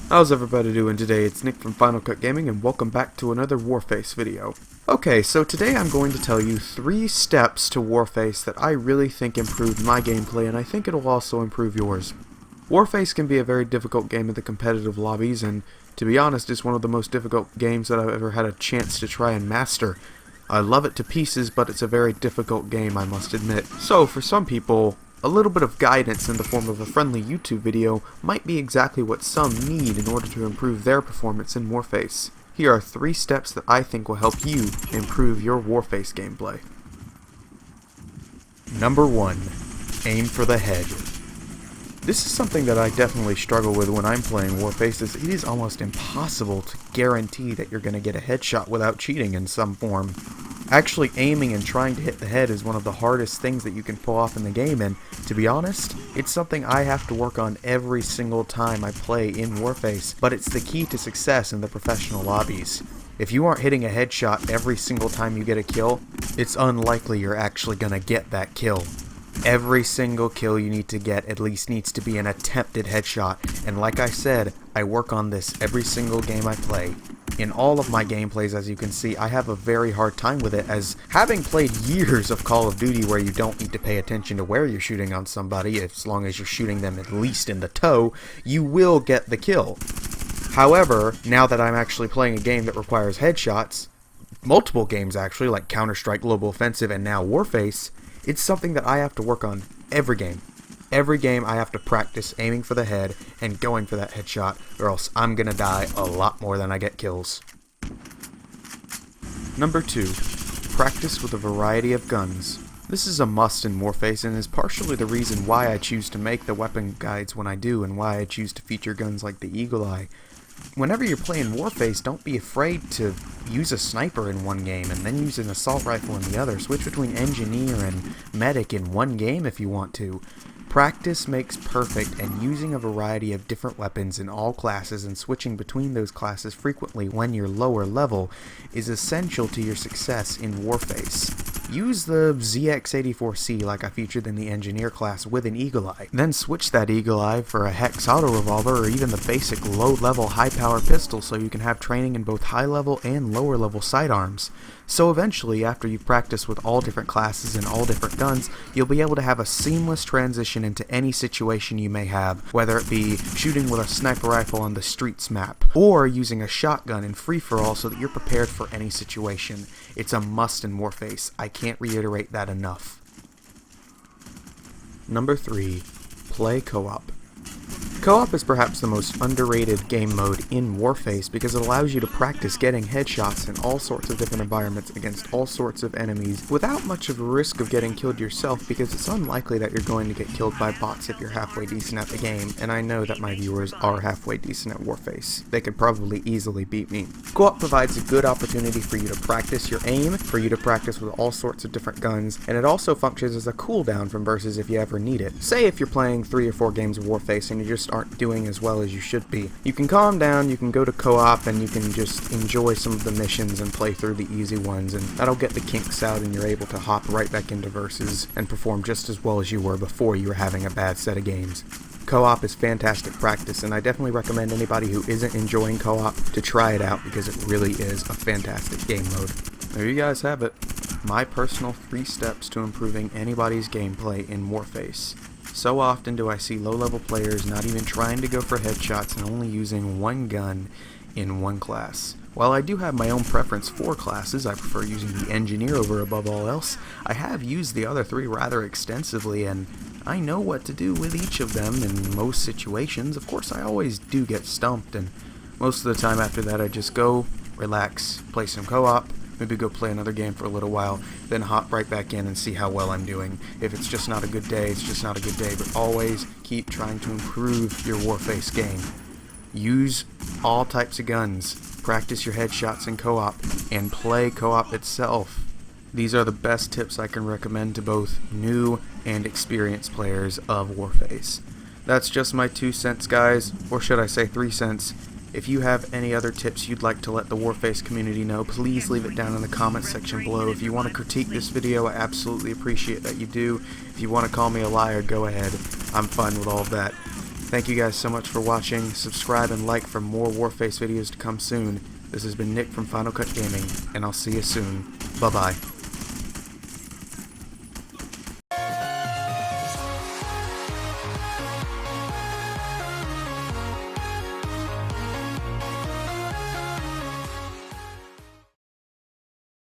How's everybody doing today? It's Nick from Final Cut Gaming and welcome back to another Warface video. Okay, so today I'm going to tell you 3 steps to Warface that I really think improved my gameplay, and I think it'll also improve yours. Warface can be a very difficult game in the competitive lobbies, and to be honest, it's one of the most difficult games that I've ever had a chance to try and master. I love it to pieces, but it's a very difficult game, I must admit. So, for some people, a little bit of guidance in the form of a friendly YouTube video might be exactly what some need in order to improve their performance in Warface. Here are 3 steps that I think will help you improve your Warface gameplay. Number 1. Aim for the head. This is something that I definitely struggle with when I'm playing Warface, as it is almost impossible to guarantee that you're going to get a headshot without cheating in some form. Actually aiming and trying to hit the head is one of the hardest things that you can pull off in the game, and to be honest, it's something I have to work on every single time I play in Warface, but it's the key to success in the professional lobbies. If you aren't hitting a headshot every single time you get a kill, it's unlikely you're actually gonna get that kill. Every single kill you need to get at least needs to be an attempted headshot, and like I said, I work on this every single game I play. In all of my gameplays, as you can see, I have a very hard time with it, as having played years of Call of Duty where you don't need to pay attention to where you're shooting on somebody, as long as you're shooting them at least in the toe, you will get the kill. However, now that I'm actually playing a game that requires headshots, multiple games actually, like Counter-Strike, Global Offensive, and now Warface, it's something that I have to work on every game. Every game I have to practice aiming for the head and going for that headshot, or else I'm gonna die a lot more than I get kills. Number 2. Practice with a variety of guns. This is a must in Warface and is partially the reason why I choose to make the weapon guides when I do, and why I choose to feature guns like the Eagle Eye. Whenever you're playing Warface, don't be afraid to use a sniper in one game and then use an assault rifle in the other. Switch between engineer and medic in one game if you want to. Practice makes perfect, and using a variety of different weapons in all classes and switching between those classes frequently when you're lower level is essential to your success in Warface. Use the ZX-84C like I featured in the Engineer class with an Eagle Eye. Then switch that Eagle Eye for a Hex Auto Revolver or even the basic low-level high-power pistol so you can have training in both high-level and lower-level sidearms. So eventually, after you've practiced with all different classes and all different guns, you'll be able to have a seamless transition into any situation you may have, whether it be shooting with a sniper rifle on the streets map, or using a shotgun in free-for-all so that you're prepared for any situation. It's a must in Warface. I can't reiterate that enough. Number 3. Play co-op. Co-op is perhaps the most underrated game mode in Warface because it allows you to practice getting headshots in all sorts of different environments against all sorts of enemies without much of a risk of getting killed yourself, because it's unlikely that you're going to get killed by bots if you're halfway decent at the game, and I know that my viewers are halfway decent at Warface. They could probably easily beat me. Co-op provides a good opportunity for you to practice your aim, for you to practice with all sorts of different guns, and it also functions as a cooldown from versus if you ever need it. Say if you're playing 3 or 4 games of Warface and you just aren't doing as well as you should be. You can calm down, you can go to co-op, and you can just enjoy some of the missions and play through the easy ones, and that'll get the kinks out and you're able to hop right back into versus and perform just as well as you were before you were having a bad set of games. Co-op is fantastic practice, and I definitely recommend anybody who isn't enjoying co-op to try it out because it really is a fantastic game mode. There you guys have it. My personal 3 steps to improving anybody's gameplay in Warface. So often do I see low-level players not even trying to go for headshots and only using one gun in one class. While I do have my own preference for classes, I prefer using the Engineer over above all else, I have used the other 3 rather extensively, and I know what to do with each of them in most situations. Of course, I always do get stumped, and most of the time after that I just go, relax, play some co-op, maybe go play another game for a little while, then hop right back in and see how well I'm doing. If it's just not a good day, it's just not a good day, but always keep trying to improve your Warface game. Use all types of guns, practice your headshots in co-op, and play co-op itself. These are the best tips I can recommend to both new and experienced players of Warface. That's just my 2 cents, guys, or should I say 3 cents. If you have any other tips you'd like to let the Warface community know, please leave it down in the comments section below. If you want to critique this video, I absolutely appreciate that you do. If you want to call me a liar, go ahead. I'm fine with all of that. Thank you guys so much for watching. Subscribe and like for more Warface videos to come soon. This has been Nick from Final Cut Gaming, and I'll see you soon. Bye-bye.